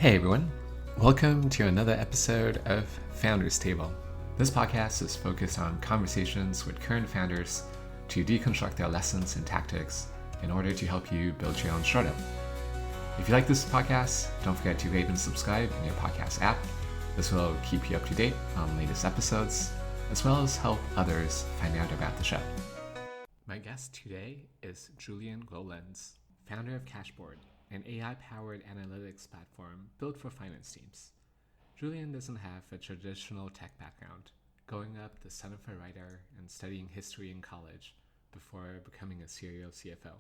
Hey everyone, welcome to another episode of Founders Table. This podcast is focused on conversations with current founders to deconstruct their lessons and tactics in order to help you build your own startup. If you like this podcast, don't forget to rate and subscribe in your podcast app. This will keep you up to date on latest episodes, as well as help others find out about the show. My guest today is Julian Rowlands, founder of Cashboard, an AI-powered analytics platform built for finance teams. Julian doesn't have a traditional tech background, growing up the son of a writer and studying history in college before becoming a serial CFO.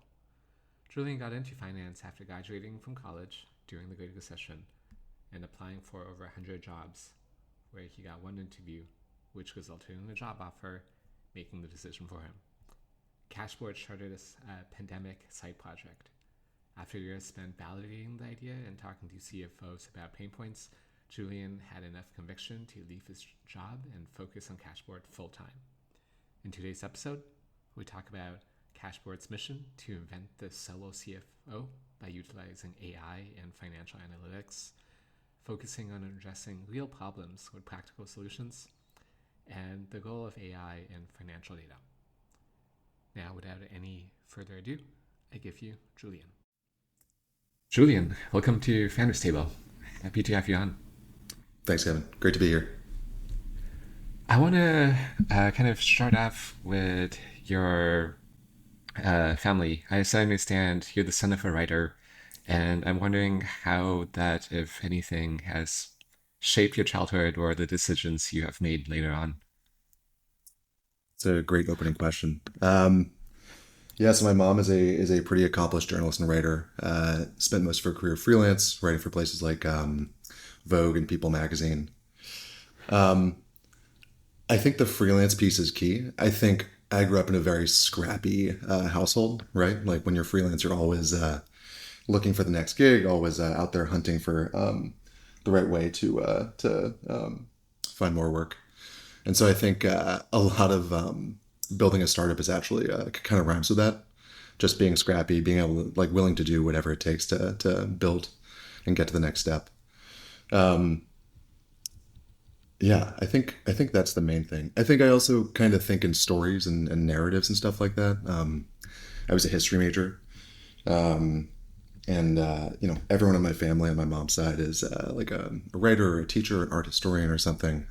Julian got into finance after graduating from college during the Great Recession and applying for over 100 jobs, where he got one interview, which resulted in a job offer, making the decision for him. Cashboard started as a pandemic side project. After years spent validating the idea and talking to CFOs about pain points, Julian had enough conviction to leave his job and focus on Cashboard full-time. In today's episode, we talk about Cashboard's mission to invent the solo CFO by utilizing AI and financial analytics, focusing on addressing real problems with practical solutions, and the goal of AI in financial data. Now, without any further ado, I give you Julian. Julian, welcome to Founders Table. Happy to have you on. Thanks, Kevin. Great to be here. I want to kind of start off with your family. As I understand, you're the son of a writer, and I'm wondering how that, if anything, has shaped your childhood or the decisions you have made later on. It's a great opening question. So my mom is a pretty accomplished journalist and writer. Spent most of her career freelance, writing for places like Vogue and People magazine. I think the freelance piece is key. I think I grew up in a very scrappy household, right? Like when you're freelance, you're always looking for the next gig, always out there hunting for the right way to find more work. And so I think a lot of building a startup is actually kind of rhymes with that. Just being scrappy, being able to, willing to do whatever it takes to build and get to the next step. I think that's the main thing. I think I also kind of think in stories and narratives and stuff like that. I was a history major. Everyone in my family on my mom's side is a writer or a teacher, an art historian or something.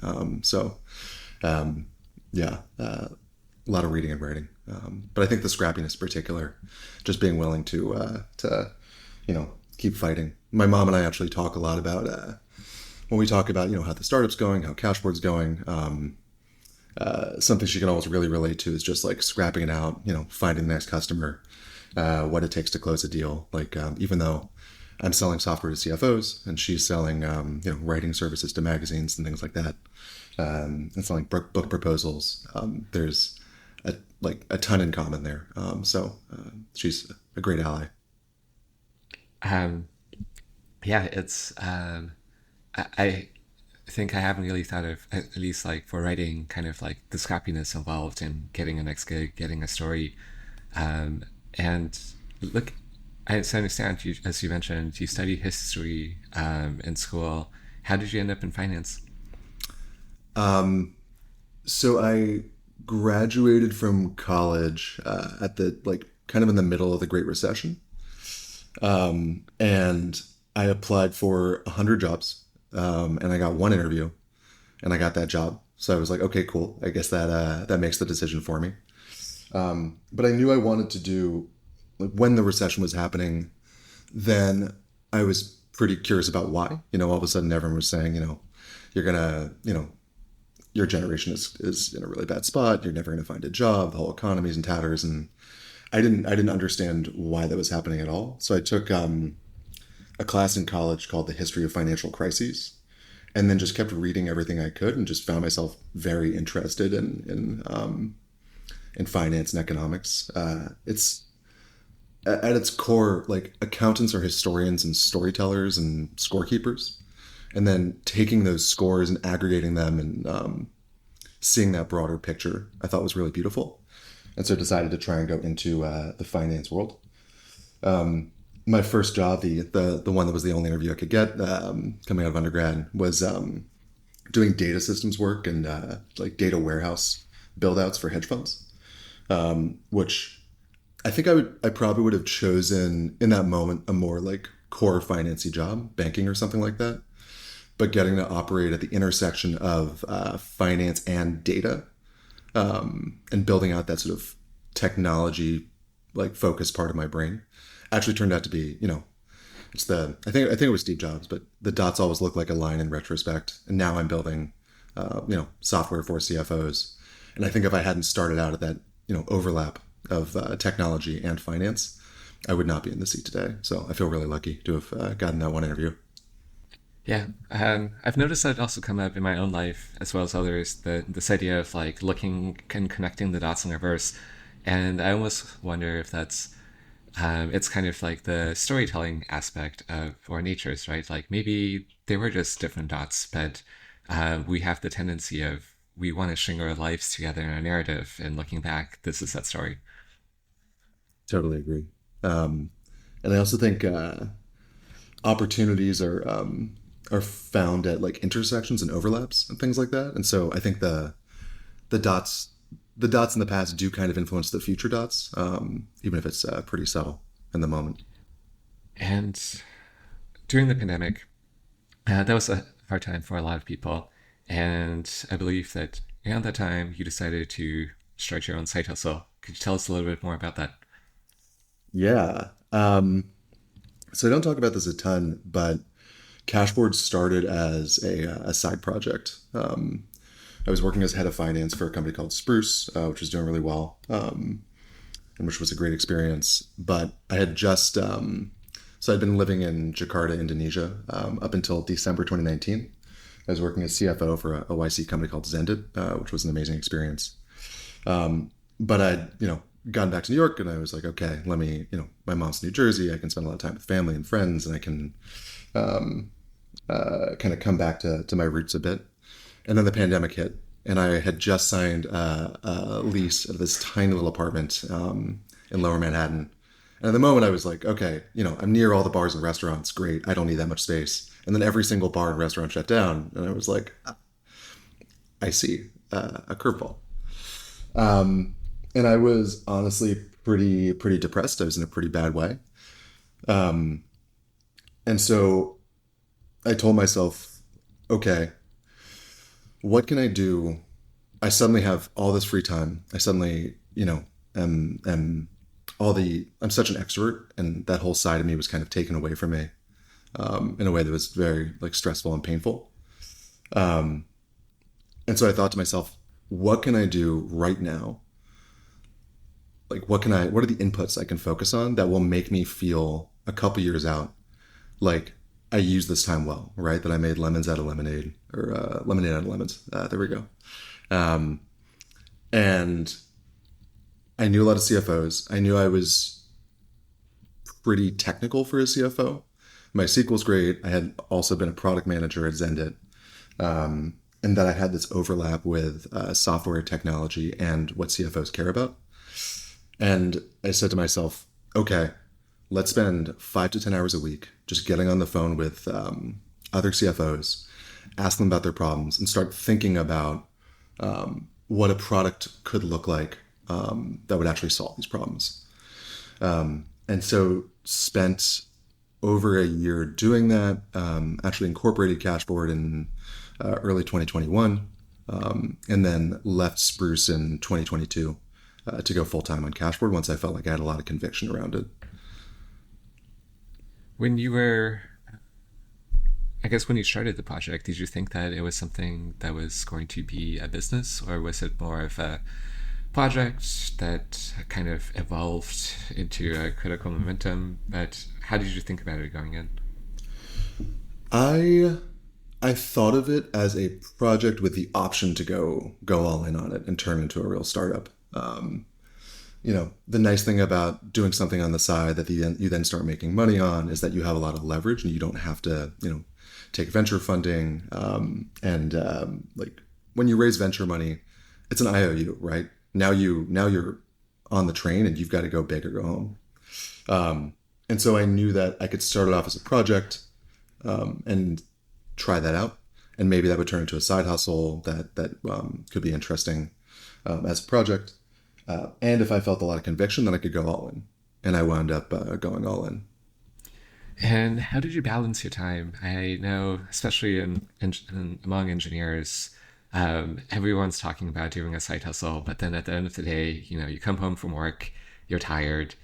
A lot of reading and writing. But I think the scrappiness in particular, just being willing to keep fighting. My mom and I actually talk a lot about, when we talk about, how the startup's going, how Cashboard's going, something she can always really relate to is just scrapping it out, finding the next customer, what it takes to close a deal. Even though I'm selling software to CFOs and she's selling, writing services to magazines and things like that, and selling book proposals, there's a ton in common there. She's a great ally. It's I think I haven't really thought of, at least for writing, kind of the scrappiness involved in getting a next gig, getting a story. And look, I understand you, as you mentioned, you studied history in school. How did you end up in finance? So I graduated from college at the kind of in the middle of the Great Recession, and I applied for 100 jobs, and I got one interview, and I got that job. So I was like, okay, cool. I guess that makes the decision for me. But I knew I wanted to do, when the recession was happening, then I was pretty curious about why. All of a sudden everyone was saying, you're gonna, your generation is in a really bad spot. You're never going to find a job. The whole economy's in tatters. And I didn't understand why that was happening at all. So I took a class in college called The History of Financial Crises, and then just kept reading everything I could and just found myself very interested in finance and economics. It's at its core, accountants are historians and storytellers and scorekeepers. And then taking those scores and aggregating them and seeing that broader picture, I thought was really beautiful. And so I decided to try and go into the finance world. my first job, the one that was the only interview I could get coming out of undergrad, was doing data systems work and like data warehouse build outs for hedge funds, which I think I probably would have chosen in that moment a more like core financy job, banking or something like that. But getting to operate at the intersection of finance and data, and building out that sort of technology like focused part of my brain actually turned out to be, it's I think it was Steve Jobs, but the dots always look like a line in retrospect. And now I'm building, software for CFOs. And I think if I hadn't started out at that, overlap of technology and finance, I would not be in the seat today. So I feel really lucky to have gotten that one interview. Yeah, I've noticed that also come up in my own life as well as others. This idea of like looking and connecting the dots in reverse, and I almost wonder if that's it's kind of like the storytelling aspect of our natures, right? Like maybe they were just different dots, but we have the tendency of we want to string our lives together in a narrative, and looking back, this is that story. Totally agree. And I also think opportunities are found at like intersections and overlaps and things like that. And so I think the dots the dots in the past do kind of influence the future dots, even if it's pretty subtle in the moment. And during the pandemic, that was a hard time for a lot of people. And I believe that around that time, you decided to start your own side hustle. Could you tell us a little bit more about that? Yeah. So I don't talk about this a ton, but Cashboard started as a side project. I was working as head of finance for a company called Spruce, which was doing really well, and which was a great experience. But I had just, so I'd been living in Jakarta, Indonesia, up until December 2019. I was working as CFO for a YC company called Zendit, which was an amazing experience. But I'd, gotten back to New York and I was like, okay, let me, my mom's in New Jersey. I can spend a lot of time with family and friends and I can kind of come back to my roots a bit. And then the pandemic hit and I had just signed a lease of this tiny little apartment in Lower Manhattan. And at the moment I was like, okay, I'm near all the bars and restaurants. Great. I don't need that much space. And then every single bar and restaurant shut down. And I was like, I see a curveball. And I was honestly pretty depressed. I was in a pretty bad way. And so I told myself, okay, what can I do? I suddenly have all this free time. I suddenly, am I'm such an extrovert and that whole side of me was kind of taken away from me, in a way that was very like stressful and painful. And so I thought to myself, what can I do right now? Like, what are the inputs I can focus on that will make me feel a couple years out like I used this time well, right? That I made lemons out of lemonade or lemonade out of lemons. There we go. And I knew a lot of CFOs. I knew I was pretty technical for a CFO. My SQL's great. I had also been a product manager at Zendit. And that I had this overlap with software technology and what CFOs care about. And I said to myself, okay, let's spend 5 to 10 hours a week just getting on the phone with other CFOs, ask them about their problems, and start thinking about what a product could look like that would actually solve these problems. And so spent over a year doing that, actually incorporated Cashboard in early 2021, and then left Spruce in 2022 to go full time on Cashboard once I felt like I had a lot of conviction around it. When you were, I guess when you started the project, did you think that it was something that was going to be a business, or was it more of a project that kind of evolved into a critical momentum? But how did you think about it going in? I thought of it as a project with the option to go all in on it and turn into a real startup. The nice thing about doing something on the side that you then start making money on is that you have a lot of leverage and you don't have to, take venture funding. Like when you raise venture money, it's an IOU, right? Now you're on the train and you've got to go big or go home. And so I knew that I could start it off as a project, and try that out. And maybe that would turn into a side hustle that could be interesting as a project. And if I felt a lot of conviction, then I could go all in. And I wound up going all in. And how did you balance your time? I know, especially among engineers, everyone's talking about doing a side hustle, but then at the end of the day, you come home from work, you're tired.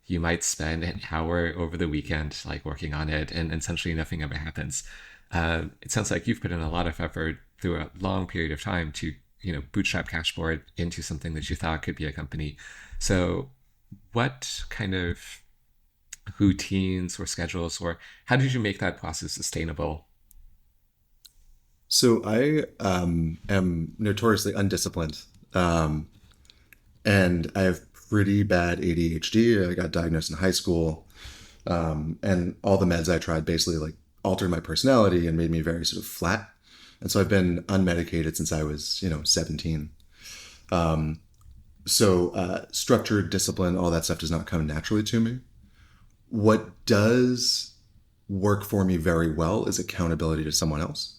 You might spend an hour over the weekend like working on it, and essentially nothing ever happens. It sounds like you've put in a lot of effort through a long period of time to bootstrap Cashboard into something that you thought could be a company. So, what kind of routines or schedules, or how did you make that process sustainable? So I am notoriously undisciplined, and I have pretty bad ADHD. I got diagnosed in high school, and all the meds I tried basically like altered my personality and made me very sort of flat. And so I've been unmedicated since I was 17. So structured, discipline, all that stuff does not come naturally to me. What does work for me very well is accountability to someone else.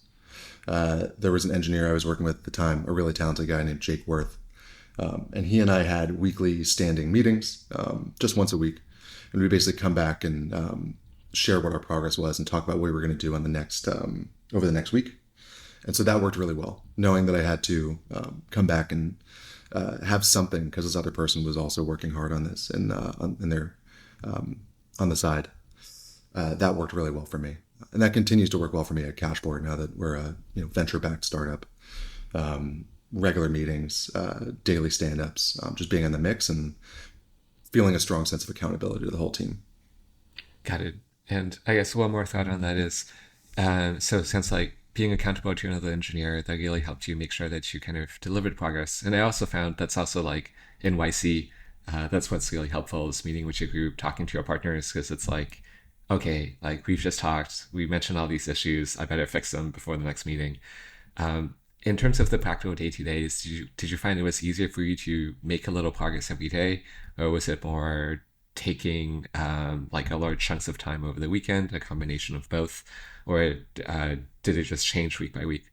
There was an engineer I was working with at the time, a really talented guy named Jake Worth. And he and I had weekly standing meetings, just once a week. And we basically come back and share what our progress was and talk about what we were going to do on the next over the next week. And so that worked really well, knowing that I had to come back and have something because this other person was also working hard on this and on the side. That worked really well for me. And that continues to work well for me at Cashboard now that we're a venture-backed startup. Regular meetings, daily stand-ups, just being in the mix and feeling a strong sense of accountability to the whole team. Got it. And I guess one more thought on that is, so it sounds like being accountable to another engineer, that really helped you make sure that you kind of delivered progress. And I also found that's also like in YC, that's what's really helpful is meeting with your group, talking to your partners, because it's like, okay, like we've just talked, we mentioned all these issues, I better fix them before the next meeting. In terms of the practical day-to-days, did you find it was easier for you to make a little progress every day, or was it more taking like a large chunks of time over the weekend, a combination of both, or did it just change week by week?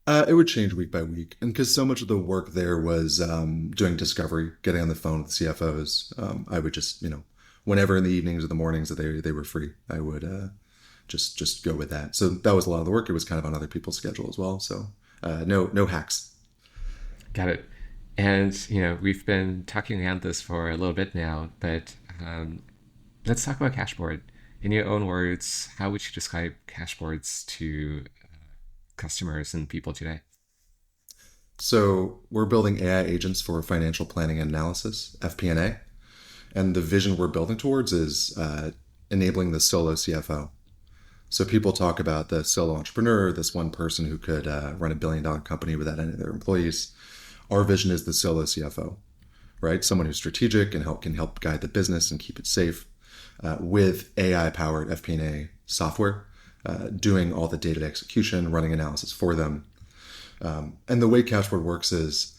It would change week by week. And because so much of the work there was doing discovery, getting on the phone with CFOs, I would just, whenever in the evenings or the mornings that they were free, I would just go with that. So that was a lot of the work. It was kind of on other people's schedule as well. So no hacks. Got it. And, we've been talking around this for a little bit now, but let's talk about Cashboard. In your own words, how would you describe Cashboards to customers and people today? So we're building AI agents for financial planning and analysis, FP&A. And the vision we're building towards is enabling the solo CFO. So people talk about the solo entrepreneur, this one person who could run $1 billion company without any of their employees. Our vision is the solo CFO, right? Someone who's strategic and can help guide the business and keep it safe with AI-powered FP&A software, doing all the data execution, running analysis for them. And the way Cashboard works is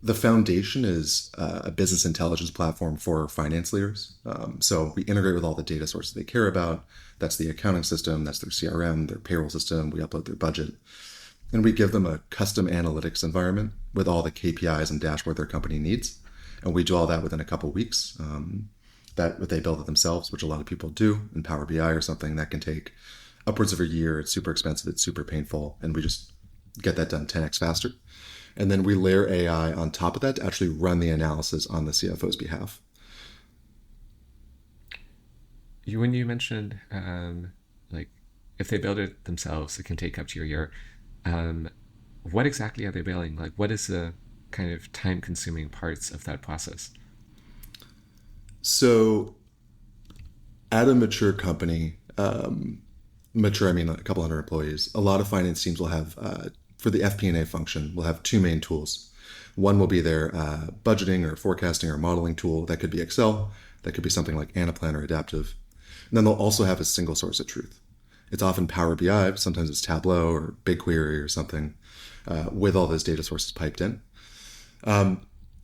the foundation is a business intelligence platform for finance leaders. So we integrate with all the data sources they care about. That's the accounting system, that's their CRM, their payroll system. We upload their budget. And we give them a custom analytics environment with all the KPIs and dashboard their company needs. And we do all that within a couple of weeks. That they build it themselves, which a lot of people do in Power BI or something that can take upwards of a year. It's super expensive, it's super painful, and we just get that done 10x faster. And then we layer AI on top of that to actually run the analysis on the CFO's behalf. When you mentioned like if they build it themselves, it can take up to a year. What exactly are they building? Like, what is the kind of time-consuming parts of that process? So, at a mature company, mature I mean a couple hundred employees, a lot of finance teams will have for the FP&A function, we'll have two main tools. One will be their budgeting or forecasting or modeling tool. That could be Excel. That could be something like Anaplan or Adaptive. And then they'll also have a single source of truth. It's often Power BI, sometimes it's Tableau or BigQuery or something with all those data sources piped in.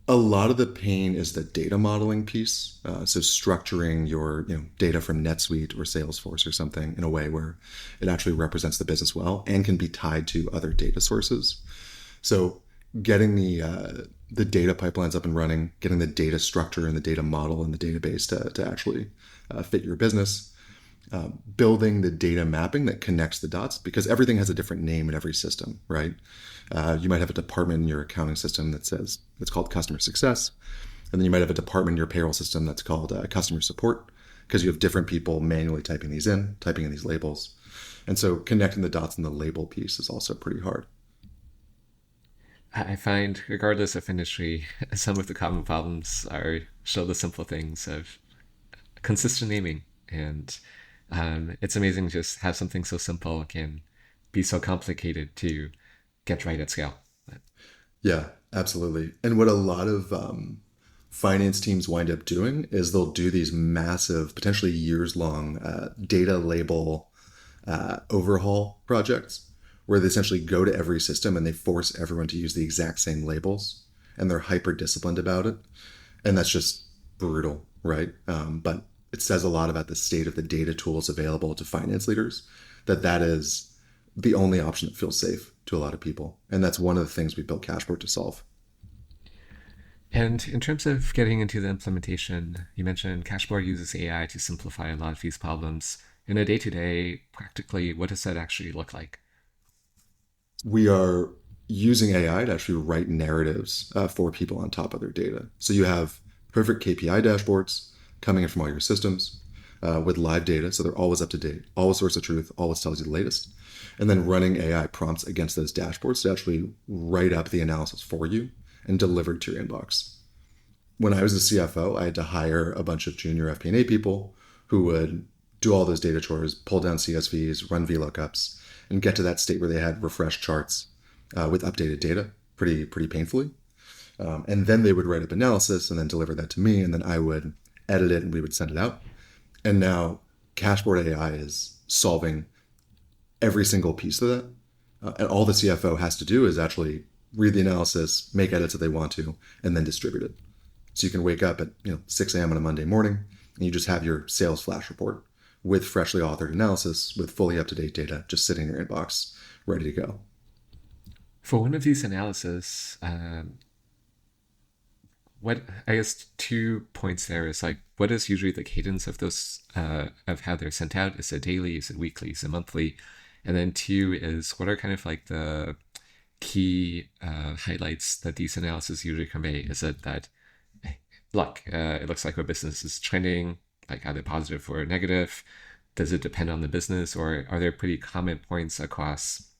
A lot of the pain is the data modeling piece. So structuring your data from NetSuite or Salesforce or something in a way where it actually represents the business well and can be tied to other data sources. So getting the data pipelines up and running, getting the data structure and the data model and the database to actually fit your business, building the data mapping that connects the dots, because everything has a different name in every system, right? You might have a department in your accounting system that says it's called customer success, and then you might have a department in your payroll system that's called customer support, because you have different people manually typing in these labels, and so connecting the dots in the label piece is also pretty hard. I find, regardless of industry, some of the common problems are still the simple things of consistent naming. And it's amazing just how something so simple can be so complicated to get right at scale. Yeah, absolutely. And what a lot of finance teams wind up doing is they'll do these massive, potentially years long data label overhaul projects where they essentially go to every system and they force everyone to use the exact same labels, and they're hyper disciplined about it. And that's just brutal, right? But it says a lot about the state of the data tools available to finance leaders, that is the only option that feels safe to a lot of people. And that's one of the things we built Cashboard to solve. And in terms of getting into the implementation, you mentioned Cashboard uses AI to simplify a lot of these problems. In a day-to-day, practically, what does that actually look like? We are using AI to actually write narratives for people on top of their data. So you have perfect KPI dashboards coming in from all your systems with live data. So they're always up to date, always source of truth, always tells you the latest. And then running AI prompts against those dashboards to actually write up the analysis for you and deliver it to your inbox. When I was a CFO, I had to hire a bunch of junior FP&A people who would do all those data chores, pull down CSVs, run VLOOKUPs, and get to that state where they had refreshed charts with updated data pretty painfully. And then they would write up analysis and then deliver that to me, and then I would edit it and we would send it out. And now Cashboard AI is solving every single piece of that. And all the CFO has to do is actually read the analysis, make edits if they want to, and then distribute it. So you can wake up at 6 a.m. on a Monday morning and you just have your sales flash report with freshly authored analysis with fully up-to-date data just sitting in your inbox, ready to go. For one of these analyses, what I guess 2 points there is like, what is usually the cadence of those of how they're sent out? Is it daily? Is it weekly? Is it monthly? And then 2 is, what are kind of like the key highlights that these analyses usually convey? Is it that, look, it looks like our business is trending, like either positive or negative? Does it depend on the business, or are there pretty common points across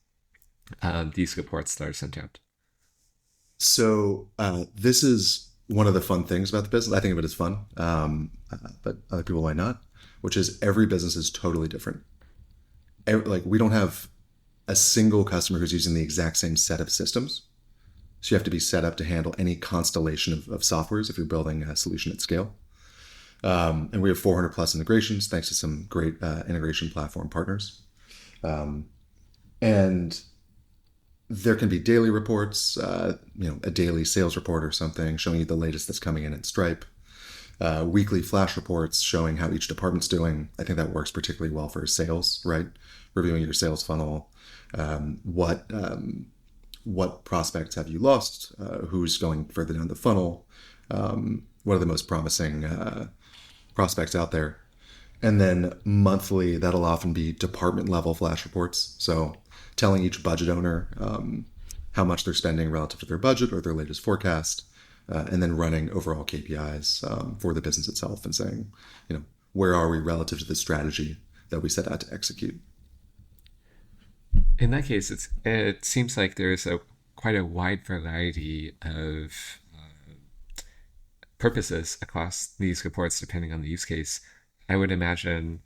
these reports that are sent out? So this is one of the fun things about the business. I think of it as fun, but other people might not, which is every business is totally different. Like we don't have a single customer who's using the exact same set of systems. So you have to be set up to handle any constellation of softwares if you're building a solution at scale. And we have 400 plus integrations thanks to some great integration platform partners. And there can be daily reports, a daily sales report or something showing you the latest that's coming in Stripe. Weekly flash reports showing how each department's doing. I think that works particularly well for sales, right? Reviewing your sales funnel. What prospects have you lost? Who's going further down the funnel? What are the most promising prospects out there? And then monthly, that'll often be department level flash reports. So telling each budget owner how much they're spending relative to their budget or their latest forecast, and then running overall KPIs for the business itself and saying, where are we relative to the strategy that we set out to execute? In that case, it seems like there's quite a wide variety of purposes across these reports, depending on the use case. I would imagine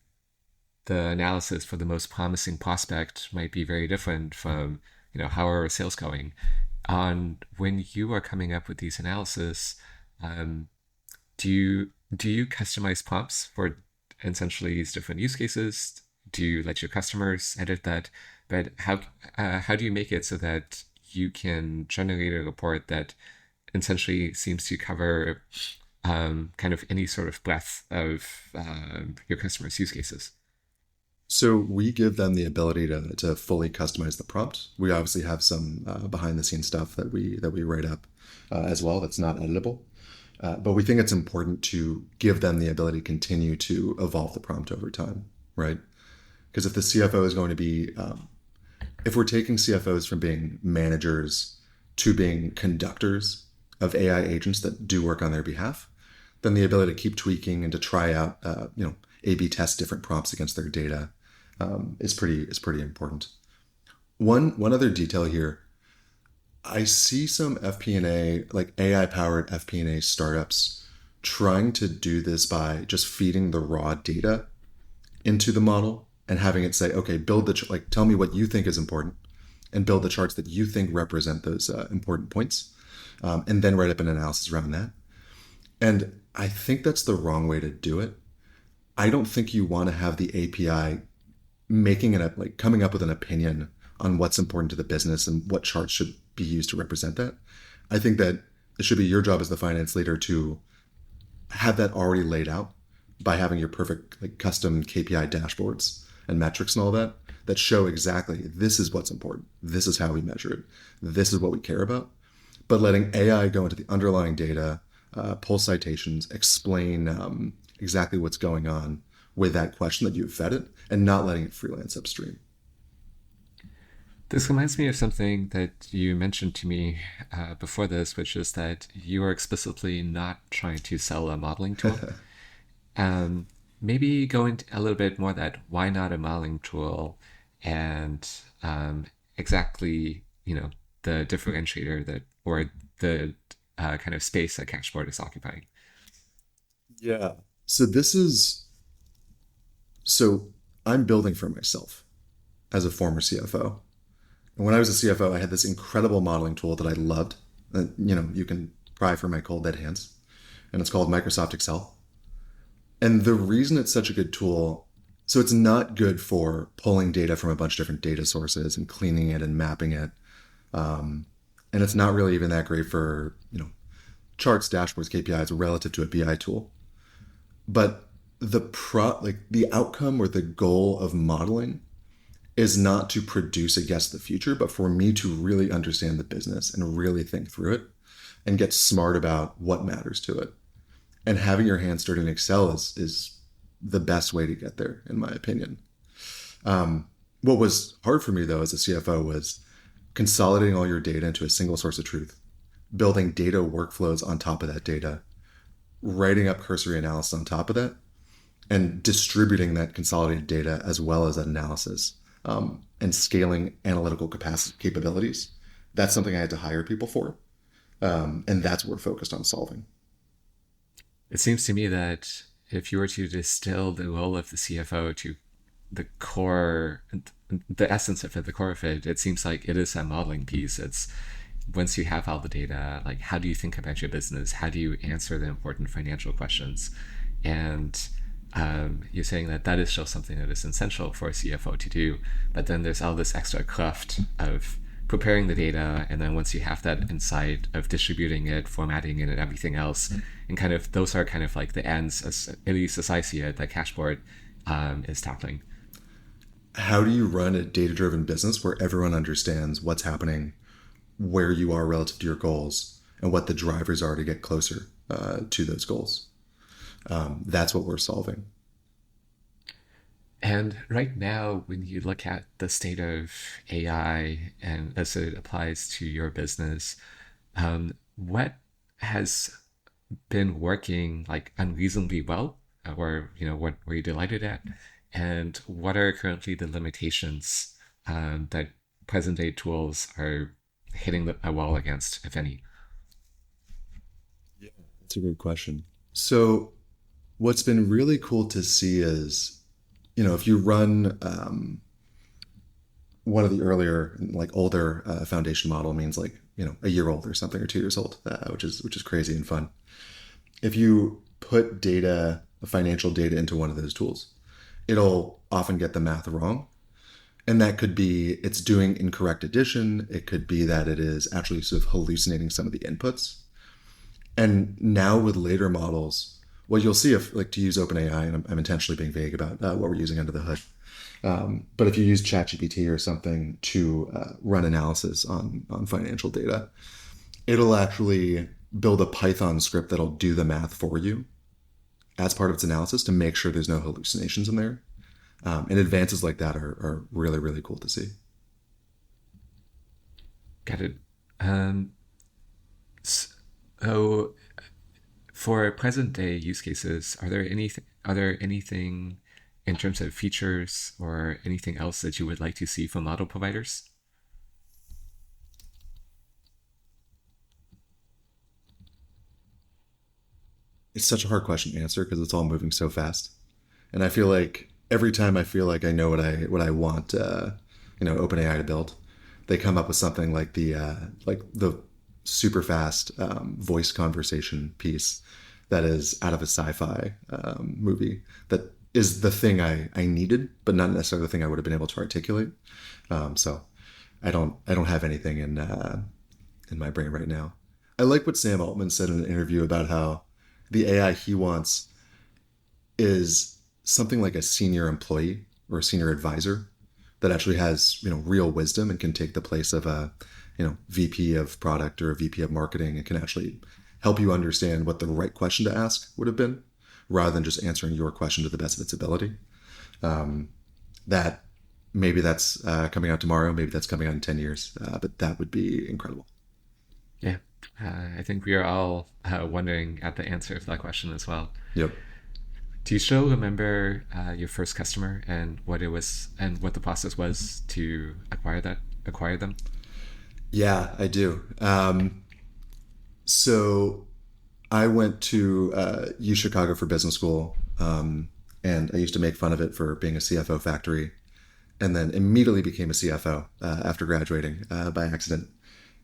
the analysis for the most promising prospect might be very different from, how are sales going? When you are coming up with these analysis, do you customize prompts for essentially these different use cases? Do you let your customers edit that? But how do you make it so that you can generate a report that essentially seems to cover kind of any sort of breadth of your customers' use cases. So we give them the ability to fully customize the prompt. We obviously have some behind the scenes stuff that we write up as well that's not editable. But we think it's important to give them the ability to continue to evolve the prompt over time, right? Because if the CFO is going to be, if we're taking CFOs from being managers to being conductors of AI agents that do work on their behalf, then the ability to keep tweaking and to try out, A/B test different prompts against their data is pretty important. One other detail here, I see some FP&A, like AI powered FP&A startups trying to do this by just feeding the raw data into the model and having it say, okay, tell me what you think is important and build the charts that you think represent those important points, and then write up an analysis around that. And I think that's the wrong way to do it. I don't think you want to have the API coming up with an opinion on what's important to the business and what charts should be used to represent that. I think that it should be your job as the finance leader to have that already laid out by having your perfect custom KPI dashboards and metrics and all that show exactly this is what's important. This is how we measure it. This is what we care about. But letting AI go into the underlying data, pull citations, explain exactly what's going on with that question that you've fed it, and not letting it freelance upstream. This reminds me of something that you mentioned to me before this, which is that you are explicitly not trying to sell a modeling tool. Maybe go into a little bit more that why not a modeling tool, and exactly the differentiator that or the kind of space that Cashboard is occupying. Yeah. So I'm building for myself as a former CFO. And when I was a CFO, I had this incredible modeling tool that I loved. You can cry for my cold dead hands. And it's called Microsoft Excel. And the reason it's such a good tool, so it's not good for pulling data from a bunch of different data sources and cleaning it and mapping it. And it's not really even that great for, charts, dashboards, KPIs relative to a BI tool. But the outcome or the goal of modeling is not to produce a guess of the future, but for me to really understand the business and really think through it and get smart about what matters to it. And having your hands dirty in Excel is the best way to get there, in my opinion. What was hard for me, though, as a CFO was consolidating all your data into a single source of truth, building data workflows on top of that data, writing up cursory analysis on top of that, and distributing that consolidated data as well as that analysis, and scaling analytical capabilities. That's something I had to hire people for. And that's what we're focused on solving. It seems to me that if you were to distill the role of the CFO to the core, the essence of it, the core of it, it seems like it is a modeling piece. It's once you have all the data, how do you think about your business? How do you answer the important financial questions? And you're saying that is still something that is essential for a CFO to do, but then there's all this extra craft of preparing the data, and then once you have that insight of distributing it, formatting it, and everything else, and kind of those are kind of like the ends, at least as I see it, that Cashboard is tackling. How do you run a data-driven business where everyone understands what's happening, where you are relative to your goals, and what the drivers are to get closer to those goals? That's what we're solving. And right now, when you look at the state of AI and as it applies to your business, what has been working unreasonably well, or what were you delighted at, and what are currently the limitations that present day tools are hitting a wall against, if any? Yeah, that's a good question. So what's been really cool to see is, if you run one of the earlier, older foundation model means a year old or something, or 2 years old, which is crazy and fun. If you put data, financial data, into one of those tools, it'll often get the math wrong. And that could be it's doing incorrect addition. It could be that it is actually sort of hallucinating some of the inputs, And now with later models, what you'll see if, like, to use OpenAI, and I'm intentionally being vague about what we're using under the hood, but if you use ChatGPT or something to run analysis on financial data, it'll actually build a Python script that'll do the math for you as part of its analysis to make sure there's no hallucinations in there. And advances like that are really, really cool to see. Got it. Um, so for present day use cases, are there anything in terms of features or anything else that you would like to see from model providers? It's such a hard question to answer because it's all moving so fast. And I feel like every time I feel like I know what I want, OpenAI to build, they come up with something like the super fast voice conversation piece that is out of a sci-fi movie that is the thing I needed, but not necessarily the thing I would have been able to articulate. So I don't have anything in my brain right now. I like what Sam Altman said in an interview about how the AI he wants is something like a senior employee or a senior advisor that actually has real wisdom and can take the place of a VP of product or a VP of marketing and can actually help you understand what the right question to ask would have been rather than just answering your question to the best of its ability. That maybe that's coming out tomorrow, maybe that's coming out in 10 years, but that would be incredible. Yeah, I think we are all wondering at the answer of that question as well. Yep. Do you still remember your first customer and what it was and what the process was to acquire them? Yeah, I do. So I went to U Chicago for business school, and I used to make fun of it for being a CFO factory, and then immediately became a CFO after graduating by accident.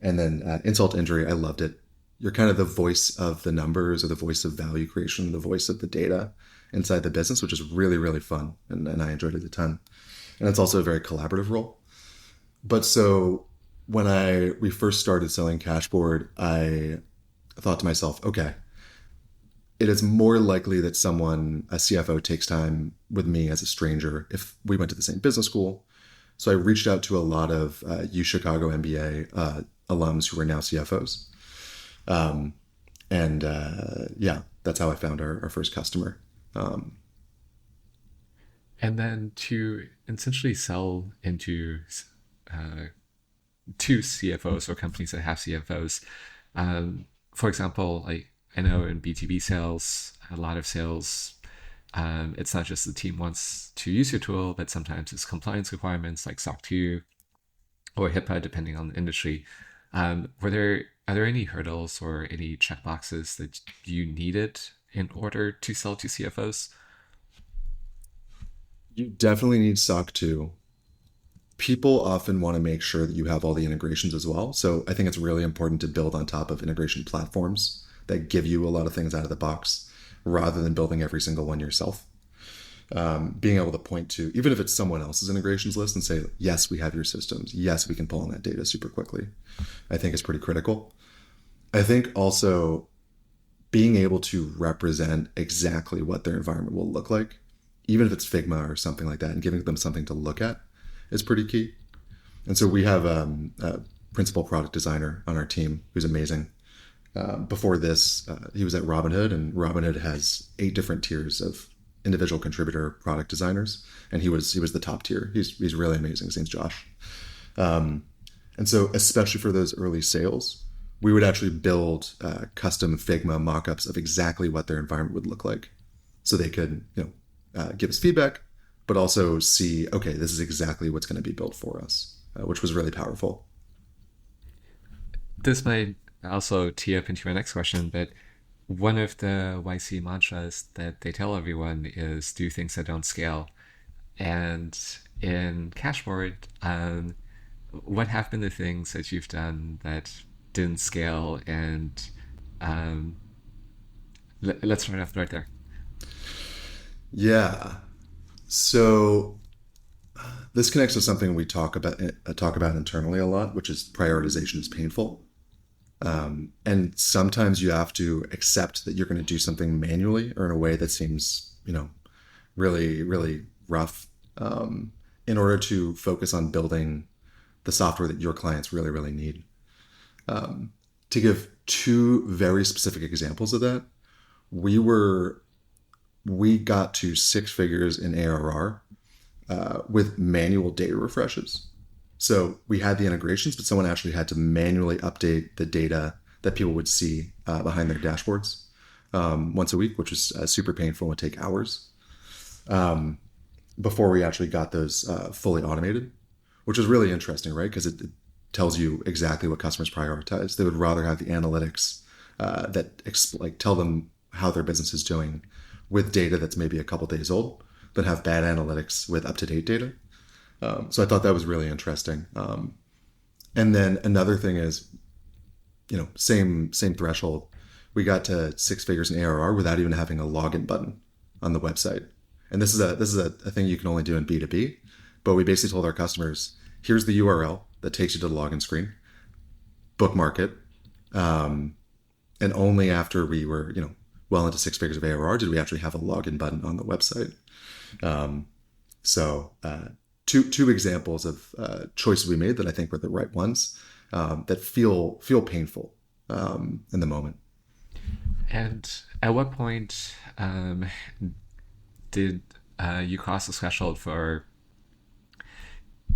And then insult to injury, I loved it. You're kind of the voice of the numbers or the voice of value creation, the voice of the data inside the business, which is really, really fun. And I enjoyed it a ton. And it's also a very collaborative role. But so when we first started selling Cashboard, I thought to myself, okay, it is more likely that a CFO, takes time with me as a stranger if we went to the same business school. So I reached out to a lot of U Chicago MBA alums who are now CFOs. Yeah, that's how I found our first customer. And then to essentially sell into uh, to CFOs or companies that have CFOs. For example, like I know in B2B sales, a lot of sales, it's not just the team wants to use your tool, but sometimes it's compliance requirements like SOC 2 or HIPAA, depending on the industry. Are there any hurdles or any checkboxes that you needed in order to sell to CFOs? You definitely need SOC 2. People often want to make sure that you have all the integrations as well. So I think it's really important to build on top of integration platforms that give you a lot of things out of the box rather than building every single one yourself. Being able to point to, even if it's someone else's integrations list and say, yes, we have your systems. Yes, we can pull on that data super quickly. I think is pretty critical. I think also being able to represent exactly what their environment will look like, even if it's Figma or something like that, and giving them something to look at is pretty key. And so we have a principal product designer on our team who's amazing. Before this, he was at Robinhood, and Robinhood has 8 different tiers of individual contributor product designers, and he was the top tier. He's really amazing. His name's Josh. And so, especially for those early sales, we would actually build custom Figma mockups of exactly what their environment would look like, so they could give us feedback, but also see, okay, this is exactly what's going to be built for us, which was really powerful. This might also tee up into my next question, but one of the YC mantras that they tell everyone is do things that don't scale. And in Cashboard, what have been the things that you've done that didn't scale? And let's start off right there. Yeah. So this connects to something we talk about internally a lot, which is prioritization is painful. And sometimes you have to accept that you're going to do something manually or in a way that seems, really, really rough, in order to focus on building the software that your clients really, really need. To give two very specific examples of that, we got to six figures in ARR with manual data refreshes. So we had the integrations, but someone actually had to manually update the data that people would see behind their dashboards once a week, which was super painful and would take hours before we actually got those fully automated, which was really interesting, right? Because it tells you exactly what customers prioritize. They would rather have the analytics tell them how their business is doing with data that's maybe a couple days old than have bad analytics with up-to-date data. So I thought that was really interesting. And then another thing is, same threshold. We got to six figures in ARR without even having a login button on the website. And this is a thing you can only do in B2B. But we basically told our customers, here's the URL that takes you to the login screen, bookmark it. And only after we were, well into six figures of ARR did we actually have a login button on the website. So two examples of choices we made that I think were the right ones that feel painful in the moment. And at what point did you cross the threshold for,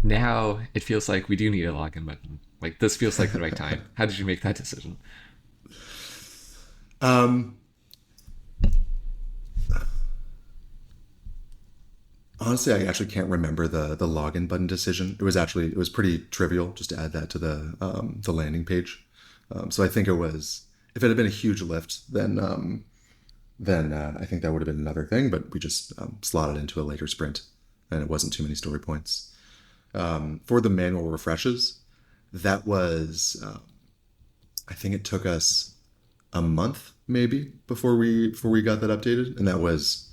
now it feels like we do need a login button? Like, this feels like the right time. How did you make that decision? Honestly, I actually can't remember the login button decision. It was pretty trivial just to add that to the landing page. So I think if it had been a huge lift, then I think that would have been another thing. But we just slotted into a later sprint, and it wasn't too many story points. For the manual refreshes, that was I think it took us a month maybe before we got that updated, and that was.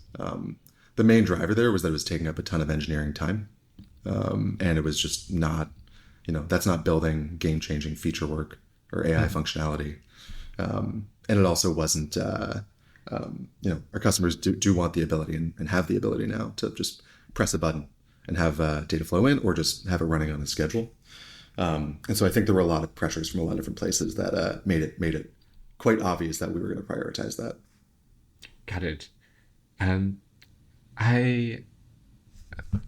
The main driver there was that it was taking up a ton of engineering time. And it was just not, that's not building game-changing feature work or AI functionality. And it also wasn't, our customers do want the ability and have the ability now to just press a button and have data flow in, or just have it running on a schedule. And so I think there were a lot of pressures from a lot of different places that made it quite obvious that we were going to prioritize that. Got it. I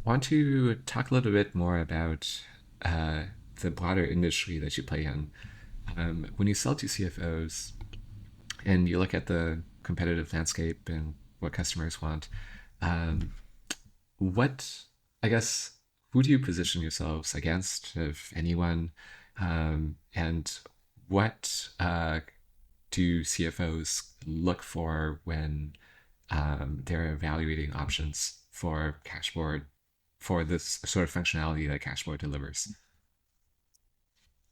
want to talk a little bit more about the broader industry that you play in. When you sell to CFOs and you look at the competitive landscape and what customers want, who do you position yourselves against, if anyone? And what do CFOs look for when they're evaluating options for Cashboard, for this sort of functionality that Cashboard delivers?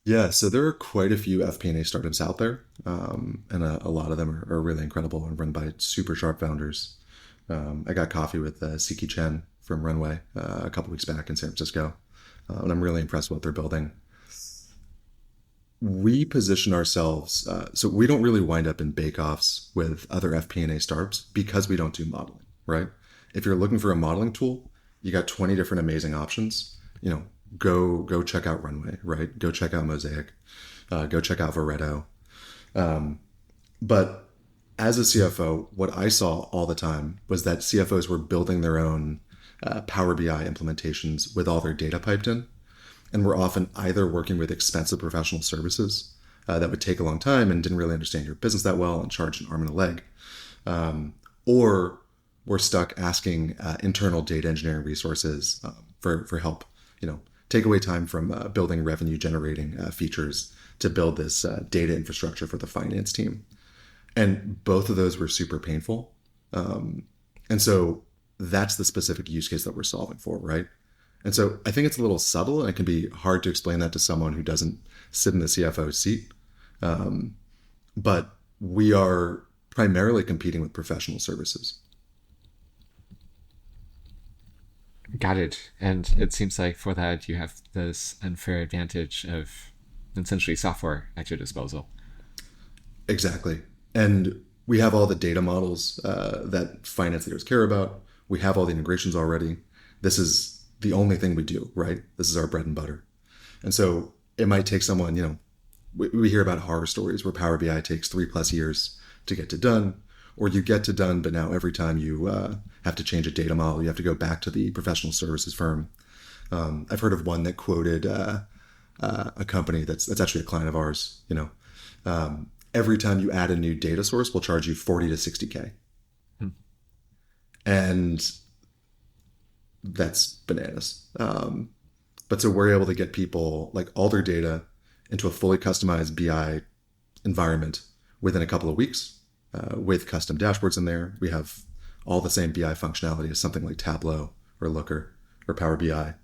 Yeah, so there are quite a few FP&A startups out there, and a lot of them are really incredible and run by super sharp founders. I got coffee with Siki Chen from Runway a couple weeks back in San Francisco, and I'm really impressed with what they're building. We position ourselves, so we don't really wind up in bake-offs with other FP&A startups because we don't do modeling, right? If you're looking for a modeling tool, you got 20 different amazing options. Go check out Runway, right? Go check out Mosaic, go check out Veretto. But as a CFO, what I saw all the time was that CFOs were building their own Power BI implementations with all their data piped in. And we're often either working with expensive professional services that would take a long time and didn't really understand your business that well and charge an arm and a leg. Or we're stuck asking internal data engineering resources for help. Take away time from building revenue generating features to build this data infrastructure for the finance team. And both of those were super painful. And so that's the specific use case that we're solving for, right? And so I think it's a little subtle, and it can be hard to explain that to someone who doesn't sit in the CFO seat. But we are primarily competing with professional services. Got it. And it seems like for that, you have this unfair advantage of essentially software at your disposal. Exactly. And we have all the data models that finance leaders care about. We have all the integrations already. This is the only thing we do, right? This is our bread and butter. And so it might take someone, we hear about horror stories where Power BI takes 3+ years to get to done, or you get to done, but now every time you have to change a data model, you have to go back to the professional services firm. I've heard of one that quoted a company that's actually a client of ours. Every time you add a new data source, we'll charge you 40 to 60K. Hmm. And that's bananas. But so we're able to get people like all their data into a fully customized BI environment within a couple of weeks with custom dashboards in there. We have all the same BI functionality as something like Tableau or Looker or Power BI.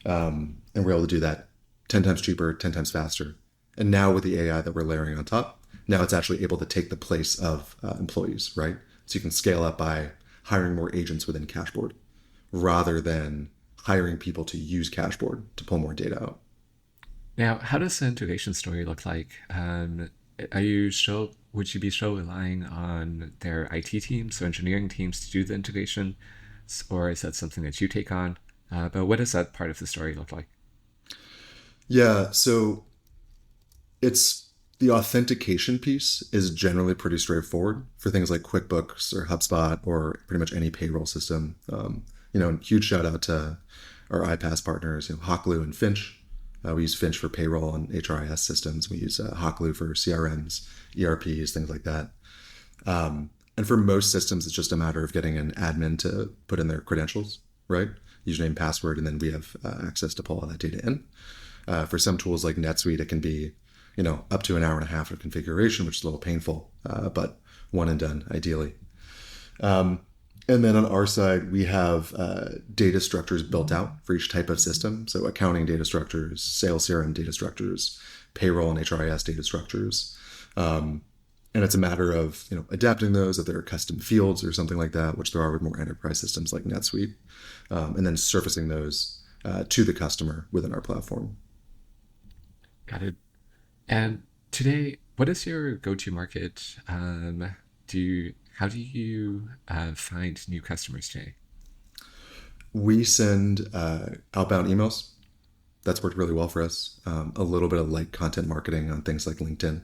And we're able to do that 10 times cheaper, 10 times faster. And now with the AI that we're layering on top, now it's actually able to take the place of employees, right? So you can scale up by hiring more agents within Cashboard rather than hiring people to use Cashboard to pull more data out. Now, how does the integration story look like? Would you be still relying on their IT teams or engineering teams to do the integration, or is that something that you take on? But what does that part of the story look like? Yeah, so it's the authentication piece is generally pretty straightforward for things like QuickBooks or HubSpot or pretty much any payroll system. Huge shout out to our iPaaS partners, Hawkloo and Finch. We use Finch for payroll and HRIS systems. We use Hawkloo for CRMs, ERPs, things like that. And for most systems, it's just a matter of getting an admin to put in their credentials, right? Username, password, and then we have access to pull all that data in. For some tools like NetSuite, it can be up to an hour and a half of configuration, which is a little painful, but one and done, ideally. And then on our side, we have data structures built out for each type of system. So accounting data structures, sales CRM data structures, payroll and HRIS data structures. And it's a matter of adapting those if there are custom fields or something like that, which there are with more enterprise systems like NetSuite, and then surfacing those to the customer within our platform. Got it. And today, what is your go-to market? How do you find new customers today? We send outbound emails. That's worked really well for us. A little bit of light content marketing on things like LinkedIn.